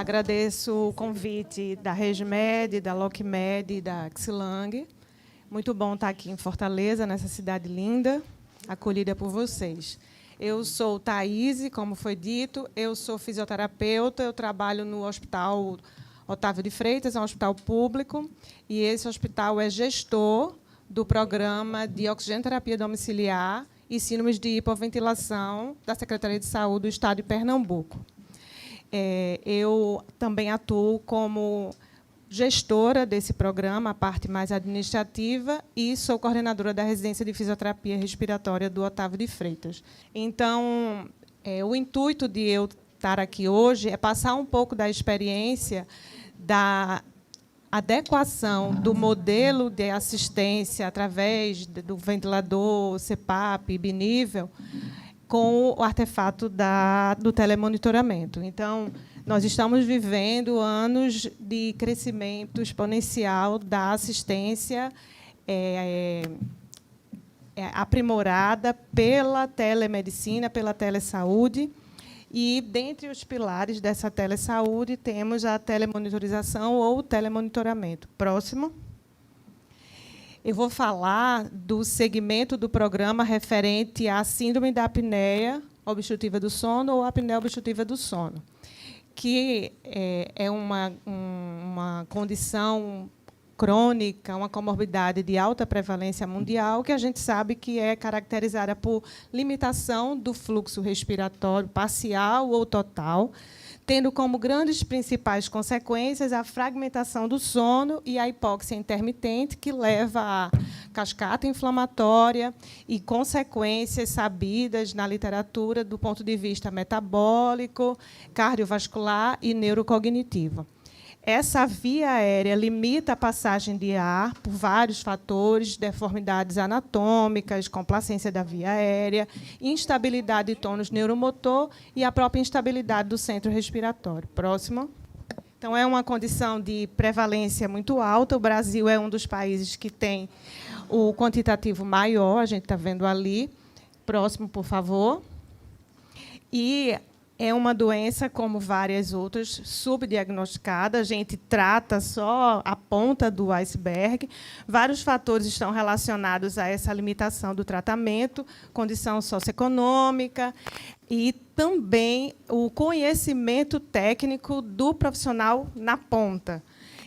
Agradeço o convite da RegMed, da LocMed e da Xilang. Muito bom estar aqui em Fortaleza, nessa cidade linda, acolhida por vocês. Eu sou Thaís, como foi dito, eu sou fisioterapeuta, eu trabalho no Hospital Otávio de Freitas, é um hospital público, e esse hospital é gestor do programa de oxigenoterapia domiciliar e síndromes de hipoventilação da Secretaria de Saúde do Estado de Pernambuco. Eu também atuo como gestora desse programa, a parte mais administrativa, e sou coordenadora da residência de fisioterapia respiratória do Otávio de Freitas. Então, o intuito de eu estar aqui hoje é passar um pouco da experiência da adequação do modelo de assistência através do ventilador, CPAP, binível, com o artefato do telemonitoramento. Então, nós estamos vivendo anos de crescimento exponencial da assistência aprimorada pela telemedicina, pela telesaúde. E, dentre os pilares dessa telesaúde, temos a telemonitorização ou telemonitoramento. Próximo. Eu vou falar do segmento do programa referente à síndrome da apneia obstrutiva do sono ou apneia obstrutiva do sono, que é uma condição crônica, uma comorbidade de alta prevalência mundial, que a gente sabe que é caracterizada por limitação do fluxo respiratório parcial ou total, tendo como grandes principais consequências a fragmentação do sono e a hipóxia intermitente, que leva a cascata inflamatória e consequências sabidas na literatura do ponto de vista metabólico, cardiovascular e neurocognitivo. Essa via aérea limita a passagem de ar por vários fatores, deformidades anatômicas, complacência da via aérea, instabilidade de tônus neuromotor e a própria instabilidade do centro respiratório. Próximo. Então, é uma condição de prevalência muito alta. O Brasil é um dos países que tem o quantitativo maior, a gente está vendo ali. Próximo, por favor. E é uma doença, como várias outras, subdiagnosticada. A gente trata só a ponta do iceberg. Vários fatores estão relacionados a essa limitação do tratamento, condição socioeconômica e também o conhecimento técnico do profissional na ponta.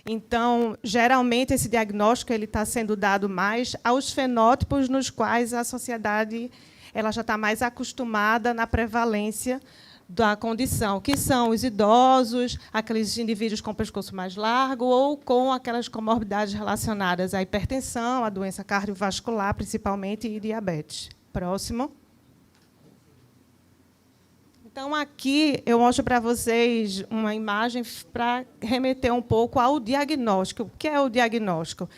Então, geralmente, esse diagnóstico ele está sendo dado mais aos fenótipos nos quais a sociedade ela já está mais acostumada na prevalência da condição, que são os idosos, aqueles indivíduos com o pescoço mais largo ou com aquelas comorbidades relacionadas à hipertensão, à doença cardiovascular, principalmente, e diabetes. Próximo. Então, aqui eu mostro para vocês uma imagem para remeter um pouco ao diagnóstico. O que é o diagnóstico?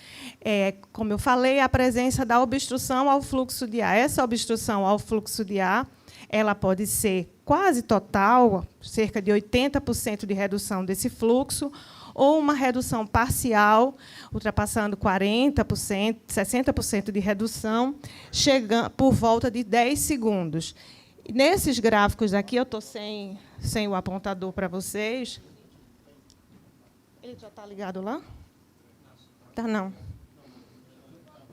Como eu falei, a presença da obstrução ao fluxo de ar. Essa obstrução ao fluxo de ar ela pode ser quase total, cerca de 80% de redução desse fluxo, ou uma redução parcial, ultrapassando 40%, 60% de redução, chegando por volta de 10 segundos. Nesses gráficos aqui, eu estou sem o apontador para vocês. Ele já está ligado lá? Tá, não.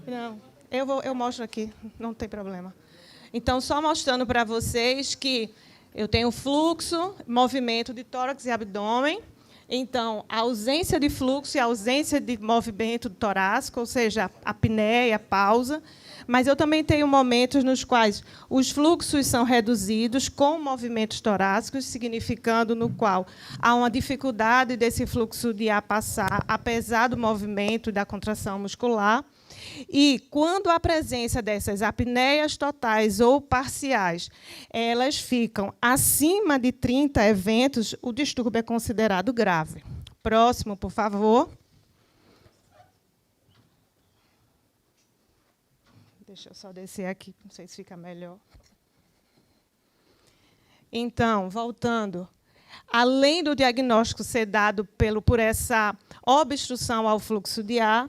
Não. Eu mostro aqui, não tem problema. Então, só mostrando para vocês que eu tenho fluxo, movimento de tórax e abdômen. Então, a ausência de fluxo e a ausência de movimento torácico, ou seja, a apneia, pausa. Mas eu também tenho momentos nos quais os fluxos são reduzidos com movimentos torácicos, significando no qual há uma dificuldade desse fluxo de ar passar, apesar do movimento e da contração muscular. E, quando a presença dessas apneias totais ou parciais elas ficam acima de 30 eventos, o distúrbio é considerado grave. Próximo, por favor. Deixa eu só descer aqui, não sei se fica melhor. Então, voltando. Além do diagnóstico ser dado por essa obstrução ao fluxo de ar,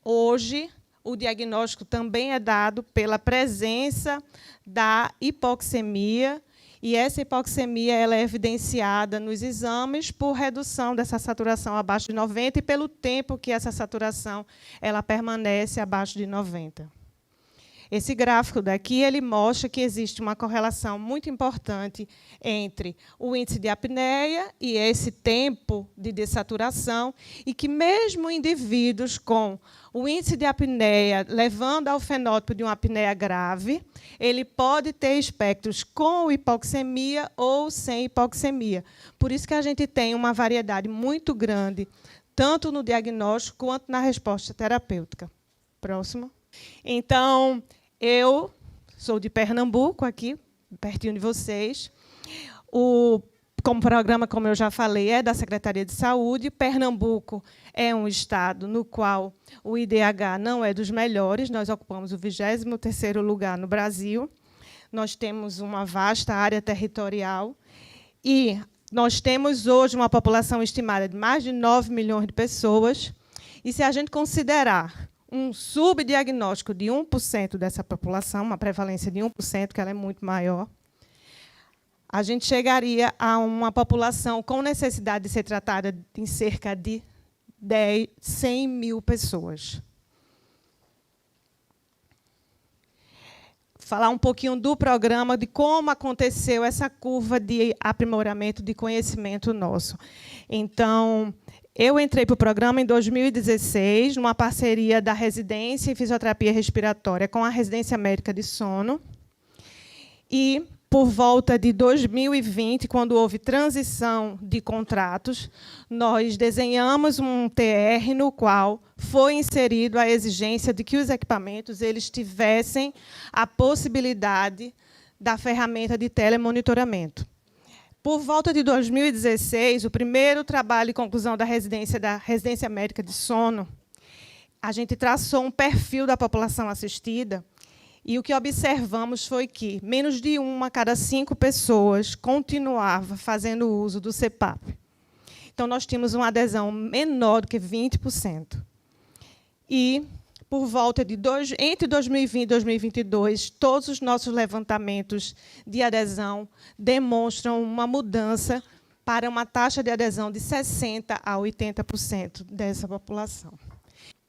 hoje, o diagnóstico também é dado pela presença da hipoxemia E essa hipoxemia ela é evidenciada nos exames por redução dessa saturação abaixo de 90 e pelo tempo que essa saturação ela permanece abaixo de 90. Esse gráfico daqui ele mostra que existe uma correlação muito importante entre o índice de apneia e esse tempo de dessaturação, e que mesmo indivíduos com o índice de apneia levando ao fenótipo de uma apneia grave, ele pode ter espectros com hipoxemia ou sem hipoxemia. Por isso que a gente tem uma variedade muito grande, tanto no diagnóstico quanto na resposta terapêutica. Próximo. Então, eu sou de Pernambuco, aqui, pertinho de vocês. Como programa, como eu já falei, é da Secretaria de Saúde. Pernambuco é um estado no qual o IDH não é dos melhores. Nós ocupamos o 23º lugar no Brasil. Nós temos uma vasta área territorial. E nós temos hoje uma população estimada de mais de 9 milhões de pessoas. E se a gente considerar um subdiagnóstico de 1% dessa população, uma prevalência de 1%, que ela é muito maior, a gente chegaria a uma população com necessidade de ser tratada em cerca de 100 mil pessoas. Falar um pouquinho do programa, de como aconteceu essa curva de aprimoramento de conhecimento nosso. Então, eu entrei para o programa em 2016, numa parceria da residência em fisioterapia respiratória com a residência médica de sono. E, por volta de 2020, quando houve transição de contratos, nós desenhamos um TR no qual foi inserido a exigência de que os equipamentos eles tivessem a possibilidade da ferramenta de telemonitoramento. Por volta de 2016, o primeiro trabalho e conclusão da residência médica de sono, a gente traçou um perfil da população assistida, e o que observamos foi que menos de 1 a cada 5 pessoas continuava fazendo uso do CPAP. Então, nós tínhamos uma adesão menor do que 20%. E, por volta de entre 2020 e 2022, todos os nossos levantamentos de adesão demonstram uma mudança para uma taxa de adesão de 60% a 80% dessa população.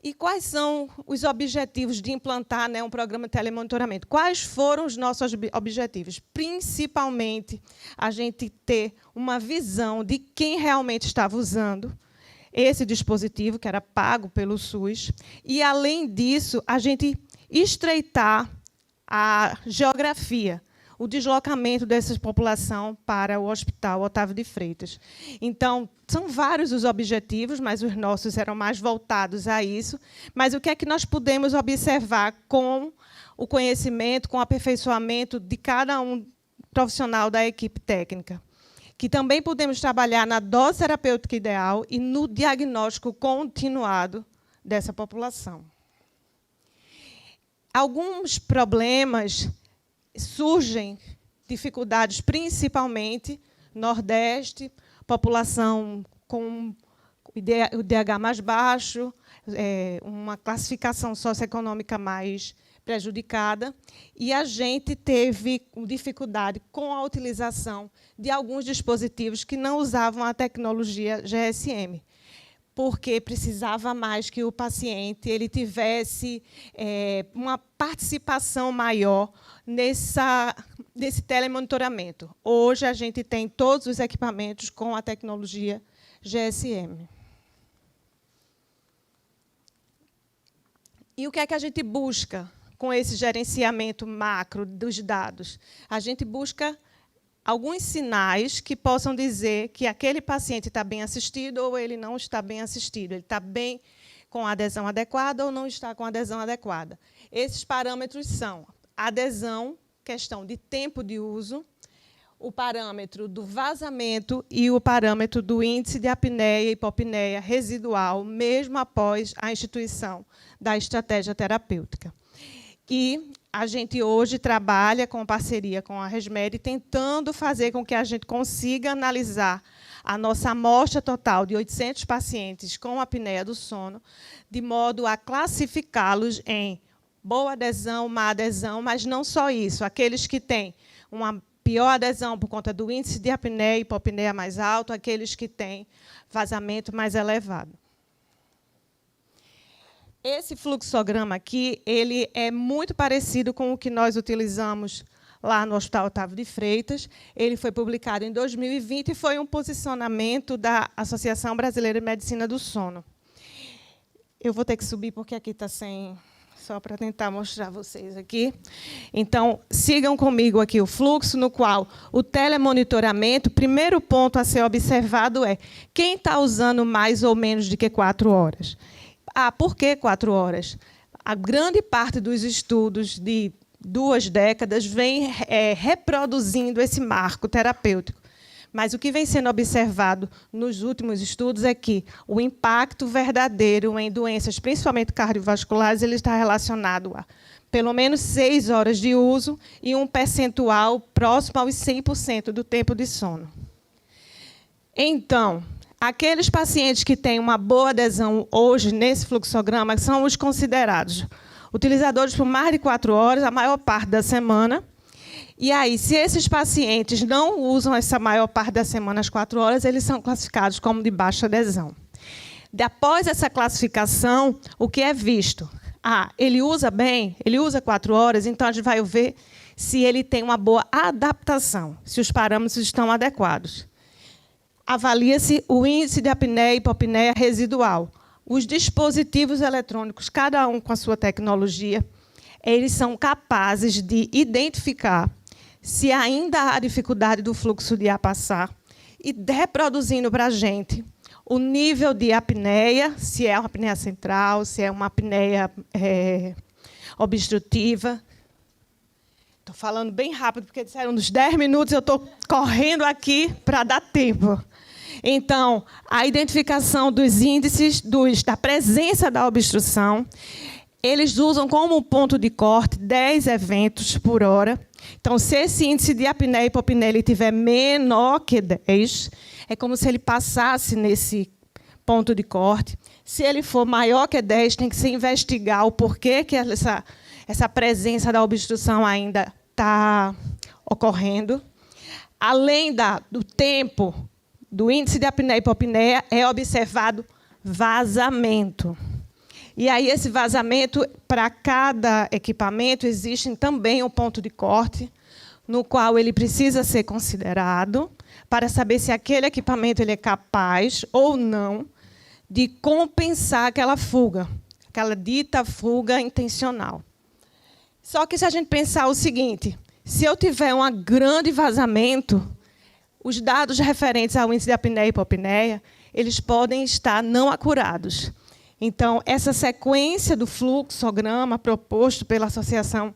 E quais são os objetivos de implantar, né, um programa de telemonitoramento? Quais foram os nossos objetivos? Principalmente, a gente ter uma visão de quem realmente estava usando esse dispositivo, que era pago pelo SUS, e, além disso, a gente estreitar a geografia, o deslocamento dessa população para o Hospital Otávio de Freitas. Então, são vários os objetivos, mas os nossos eram mais voltados a isso. Mas o que é que nós podemos observar com o conhecimento, com o aperfeiçoamento de cada um profissional da equipe técnica? Que também podemos trabalhar na dose terapêutica ideal e no diagnóstico continuado dessa população. Alguns problemas surgem, dificuldades principalmente Nordeste, população com o DH mais baixo, uma classificação socioeconômica mais prejudicada, e a gente teve dificuldade com a utilização de alguns dispositivos que não usavam a tecnologia GSM, porque precisava mais que o paciente ele tivesse uma participação maior nesse telemonitoramento. Hoje, a gente tem todos os equipamentos com a tecnologia GSM. E o que é que a gente busca com esse gerenciamento macro dos dados? A gente busca alguns sinais que possam dizer que aquele paciente está bem assistido ou ele não está bem assistido. Ele está bem com a adesão adequada ou não está com a adesão adequada. Esses parâmetros são adesão, questão de tempo de uso, o parâmetro do vazamento e o parâmetro do índice de apneia e hipopneia residual, mesmo após a instituição da estratégia terapêutica. E a gente hoje trabalha com parceria com a ResMed, tentando fazer com que a gente consiga analisar a nossa amostra total de 800 pacientes com apneia do sono, de modo a classificá-los em boa adesão, má adesão, mas não só isso, aqueles que têm uma pior adesão por conta do índice de apneia e hipopneia mais alto, aqueles que têm vazamento mais elevado. Esse fluxograma aqui, ele é muito parecido com o que nós utilizamos lá no Hospital Otávio de Freitas. Ele foi publicado em 2020 e foi um posicionamento da Associação Brasileira de Medicina do Sono. Eu vou ter que subir, porque aqui está sem... Só para tentar mostrar a vocês aqui. Então, sigam comigo aqui o fluxo, no qual o telemonitoramento, o primeiro ponto a ser observado é quem está usando mais ou menos de que 4 horas. Por que 4 horas? A grande parte dos estudos de 2 décadas vem reproduzindo esse marco terapêutico. Mas o que vem sendo observado nos últimos estudos é que o impacto verdadeiro em doenças, principalmente cardiovasculares, ele está relacionado a pelo menos 6 horas de uso e um percentual próximo aos 100% do tempo de sono. Então, aqueles pacientes que têm uma boa adesão hoje nesse fluxograma são os considerados utilizadores por mais de 4 horas, a maior parte da semana. E aí, se esses pacientes não usam essa maior parte da semana, as 4 horas, eles são classificados como de baixa adesão. Após essa classificação, o que é visto? Ele usa bem, ele usa 4 horas, então a gente vai ver se ele tem uma boa adaptação, se os parâmetros estão adequados. Avalia-se o índice de apneia e hipopneia residual. Os dispositivos eletrônicos, cada um com a sua tecnologia, eles são capazes de identificar se ainda há dificuldade do fluxo de ar passar e reproduzindo para a gente o nível de apneia, se é uma apneia central, se é uma apneia obstrutiva. Estou falando bem rápido, porque disseram nos 10 minutos, eu estou correndo aqui para dar tempo. Então, a identificação dos índices da presença da obstrução, eles usam como ponto de corte 10 eventos por hora. Então, se esse índice de apneia e hipopneia ele tiver menor que 10, é como se ele passasse nesse ponto de corte. Se ele for maior que 10, tem que se investigar o porquê que essa presença da obstrução ainda está ocorrendo. Além do tempo do índice de apneia e hipopneia, é observado vazamento. E aí, esse vazamento, para cada equipamento, existe também um ponto de corte, no qual ele precisa ser considerado, para saber se aquele equipamento ele é capaz ou não de compensar aquela fuga, aquela dita fuga intencional. Só que, se a gente pensar o seguinte, se eu tiver um grande vazamento, os dados referentes ao índice de apneia e hipopneia, eles podem estar não acurados. Então, essa sequência do fluxograma proposto pela Associação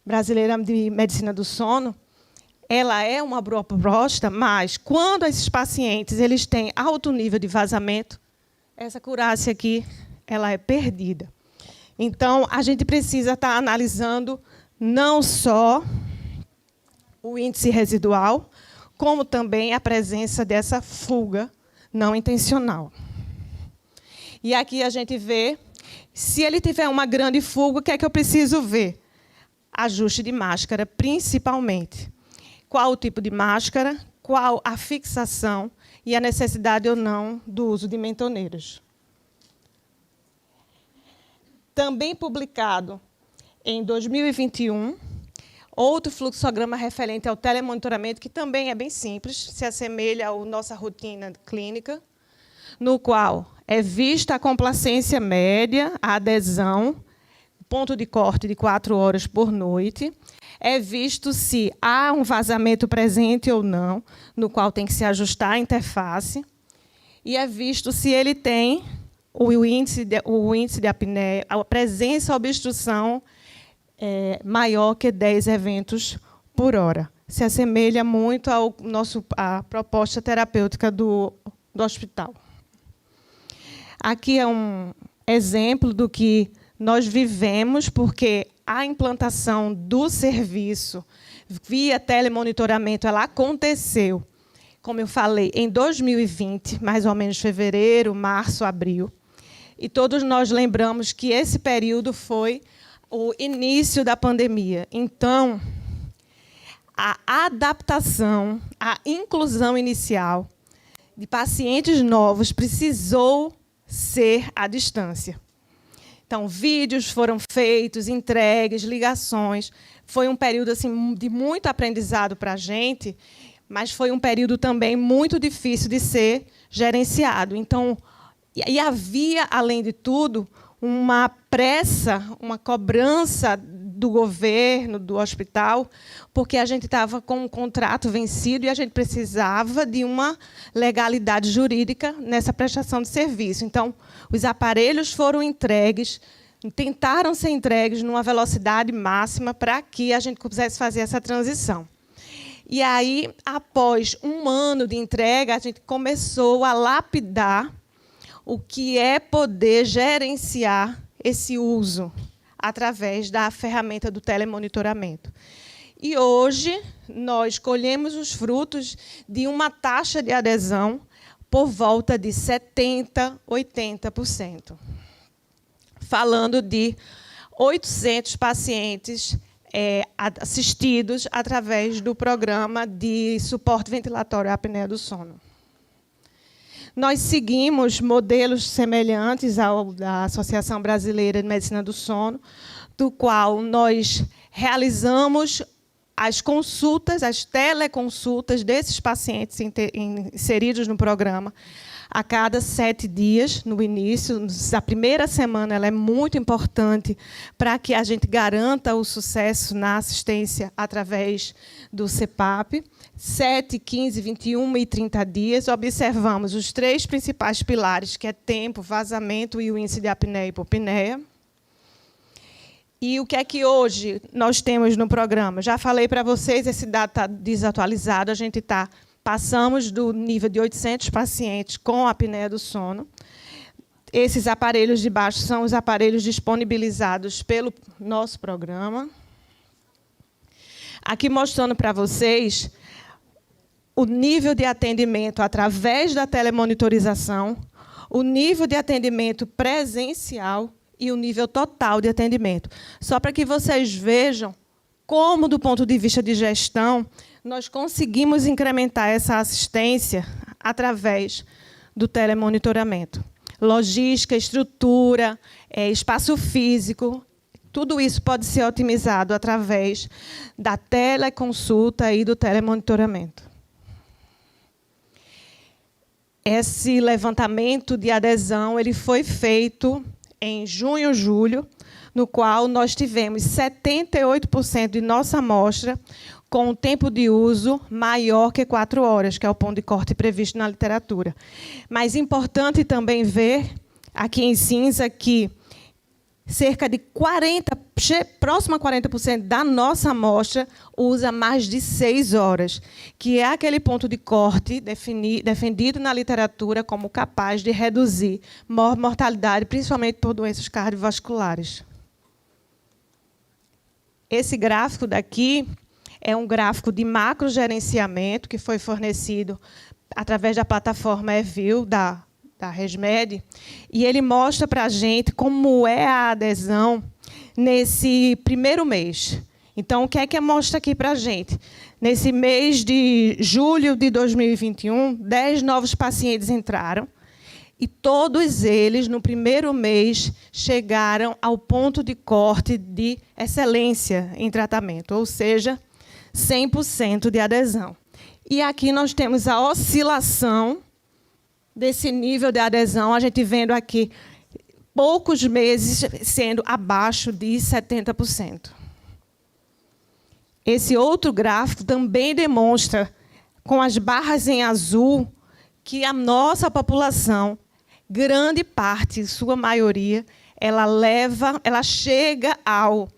Brasileira de Medicina do Sono, ela é uma boa proposta, mas quando esses pacientes eles têm alto nível de vazamento, essa acurácia aqui ela é perdida. Então, a gente precisa estar analisando não só o índice residual, como também a presença dessa fuga não intencional. E aqui a gente vê, se ele tiver uma grande fuga, o que é que eu preciso ver? Ajuste de máscara, principalmente. Qual o tipo de máscara, qual a fixação e a necessidade ou não do uso de mentoneiros. Também publicado em 2021, outro fluxograma referente ao telemonitoramento, que também é bem simples, se assemelha à nossa rotina clínica, no qual é vista a complacência média, a adesão, ponto de corte de 4 horas por noite, é visto se há um vazamento presente ou não, no qual tem que se ajustar a interface, e é visto se ele tem o índice de apneia, a presença ou obstrução maior que 10 eventos por hora. Se assemelha muito à proposta terapêutica do hospital. Aqui é um exemplo do que nós vivemos, porque a implantação do serviço via telemonitoramento ela aconteceu, como eu falei, em 2020, mais ou menos fevereiro, março, abril. E todos nós lembramos que esse período foi o início da pandemia. Então, a a adaptação, a inclusão inicial de pacientes novos precisou ser à distância. Então, vídeos foram feitos, entregues, ligações. Foi um período assim, de muito aprendizado para a gente, mas foi um período também muito difícil de ser gerenciado. Então, e havia, além de tudo, uma pressa, uma cobrança do governo, do hospital, porque a gente estava com um contrato vencido e a gente precisava de uma legalidade jurídica nessa prestação de serviço. Então, os aparelhos foram entregues, tentaram ser entregues numa velocidade máxima para que a gente pudesse fazer essa transição. E aí, após um ano de entrega, a gente começou a lapidar o que é poder gerenciar esse uso através da ferramenta do telemonitoramento. E hoje nós colhemos os frutos de uma taxa de adesão por volta de 70%, 80%. Falando de 800 pacientes assistidos através do programa de suporte ventilatório à apneia do sono. Nós seguimos modelos semelhantes ao da Associação Brasileira de Medicina do Sono, do qual nós realizamos as consultas, as teleconsultas desses pacientes inseridos no programa a cada 7 dias, no início. A primeira semana ela é muito importante para que a gente garanta o sucesso na assistência através do CPAP. 7, 15, 21 e 30 dias, observamos os 3 principais pilares, que é tempo, vazamento e o índice de apneia e hipopneia. E o que é que hoje nós temos no programa? Já falei para vocês, esse dado está desatualizado, a gente passamos do nível de 800 pacientes com apneia do sono. Esses aparelhos de baixo são os aparelhos disponibilizados pelo nosso programa. Aqui mostrando para vocês o nível de atendimento através da telemonitorização, o nível de atendimento presencial e o nível total de atendimento. Só para que vocês vejam como, do ponto de vista de gestão, nós conseguimos incrementar essa assistência através do telemonitoramento. Logística, estrutura, espaço físico, tudo isso pode ser otimizado através da teleconsulta e do telemonitoramento. Esse levantamento de adesão ele foi feito em junho, julho, no qual nós tivemos 78% de nossa amostra com um tempo de uso maior que 4 horas, que é o ponto de corte previsto na literatura. Mas é importante também ver, aqui em cinza, que cerca de 40%, próximo a 40% da nossa amostra usa mais de 6 horas, que é aquele ponto de corte defendido na literatura como capaz de reduzir mortalidade, principalmente por doenças cardiovasculares. Esse gráfico daqui é um gráfico de macrogerenciamento que foi fornecido através da plataforma eView da ResMed, e ele mostra para a gente como é a adesão nesse primeiro mês. Então, o que é que mostra aqui para a gente? Nesse mês de julho de 2021, 10 novos pacientes entraram, e todos eles, no primeiro mês, chegaram ao ponto de corte de excelência em tratamento, ou seja, 100% de adesão. E aqui nós temos a oscilação desse nível de adesão, a gente vendo aqui poucos meses sendo abaixo de 70%. Esse outro gráfico também demonstra, com as barras em azul, que a nossa população, grande parte, sua maioria, ela chega ao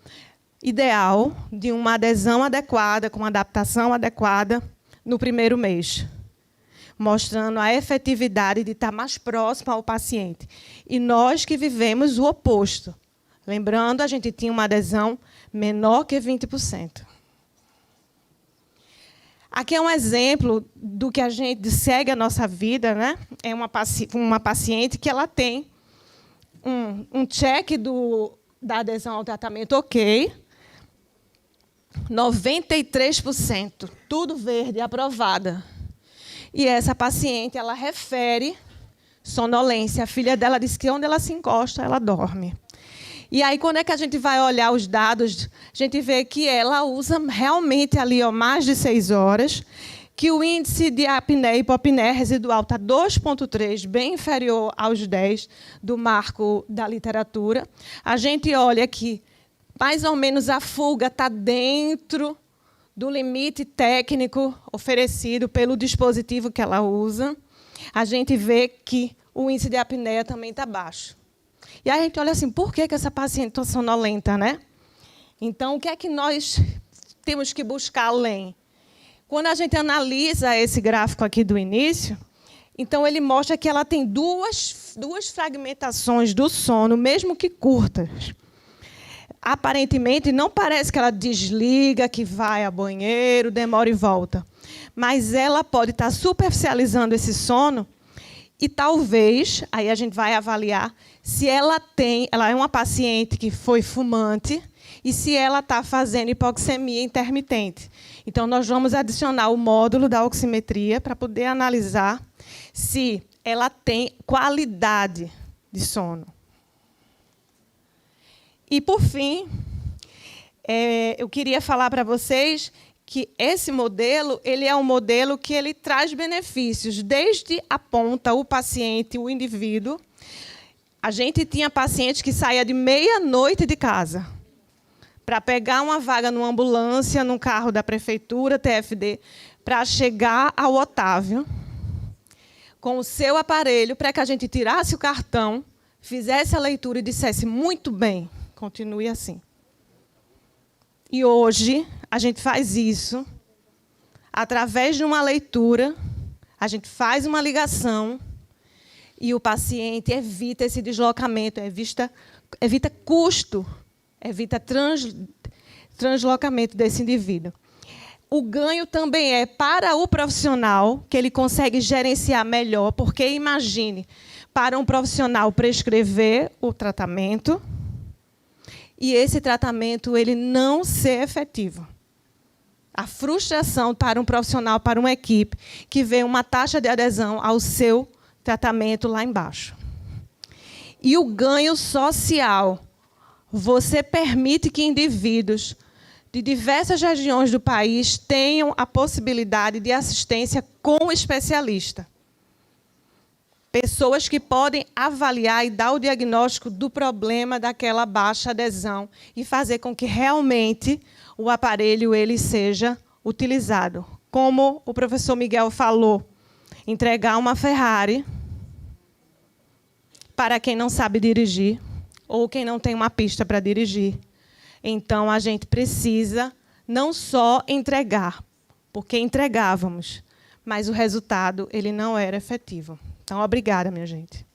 ideal de uma adesão adequada, com uma adaptação adequada no primeiro mês, mostrando a efetividade de estar mais próximo ao paciente. E nós que vivemos o oposto. Lembrando, a gente tinha uma adesão menor que 20%. Aqui é um exemplo do que a gente segue a nossa vida, né? É uma paciente que ela tem um check da adesão ao tratamento ok. 93%, tudo verde, aprovada. E essa paciente, ela refere sonolência. A filha dela disse que onde ela se encosta, ela dorme. E aí, quando é que a gente vai olhar os dados, a gente vê que ela usa realmente ali mais de 6 horas, que o índice de apneia e hipopneia residual está 2,3, bem inferior aos 10 do marco da literatura. A gente olha que mais ou menos a fuga está dentro do limite técnico oferecido pelo dispositivo que ela usa. A gente vê que o índice de apneia também está baixo. E aí a gente olha assim, por que essa paciente está sonolenta, né? Então, o que é que nós temos que buscar além? Quando a gente analisa esse gráfico aqui do início, então ele mostra que ela tem duas fragmentações do sono, mesmo que curtas. Aparentemente, não parece que ela desliga, que vai ao banheiro, demora e volta. Mas ela pode estar superficializando esse sono e talvez, aí a gente vai avaliar, se ela é uma paciente que foi fumante e se ela está fazendo hipoxemia intermitente. Então, nós vamos adicionar o módulo da oximetria para poder analisar se ela tem qualidade de sono. E, por fim, eu queria falar para vocês que esse modelo ele é um modelo que ele traz benefícios, desde aponta o paciente, o indivíduo. A gente tinha paciente que saía de meia-noite de casa para pegar uma vaga numa ambulância, num carro da prefeitura, TFD, para chegar ao Otávio, com o seu aparelho, para que a gente tirasse o cartão, fizesse a leitura e dissesse, muito bem, continue assim. E hoje, a gente faz isso, através de uma leitura, a gente faz uma ligação e o paciente evita esse deslocamento, evita custo, evita translocamento desse indivíduo. O ganho também é para o profissional, que ele consegue gerenciar melhor, porque, imagine, para um profissional prescrever o tratamento e esse tratamento ele não ser efetivo. A frustração para um profissional, para uma equipe, que vê uma taxa de adesão ao seu tratamento lá embaixo. E o ganho social. Você permite que indivíduos de diversas regiões do país tenham a possibilidade de assistência com especialista. Pessoas que podem avaliar e dar o diagnóstico do problema daquela baixa adesão e fazer com que realmente o aparelho ele seja utilizado. Como o professor Miguel falou, entregar uma Ferrari para quem não sabe dirigir ou quem não tem uma pista para dirigir. Então, a gente precisa não só entregar, porque entregávamos, mas o resultado ele não era efetivo. Então, obrigada, minha gente.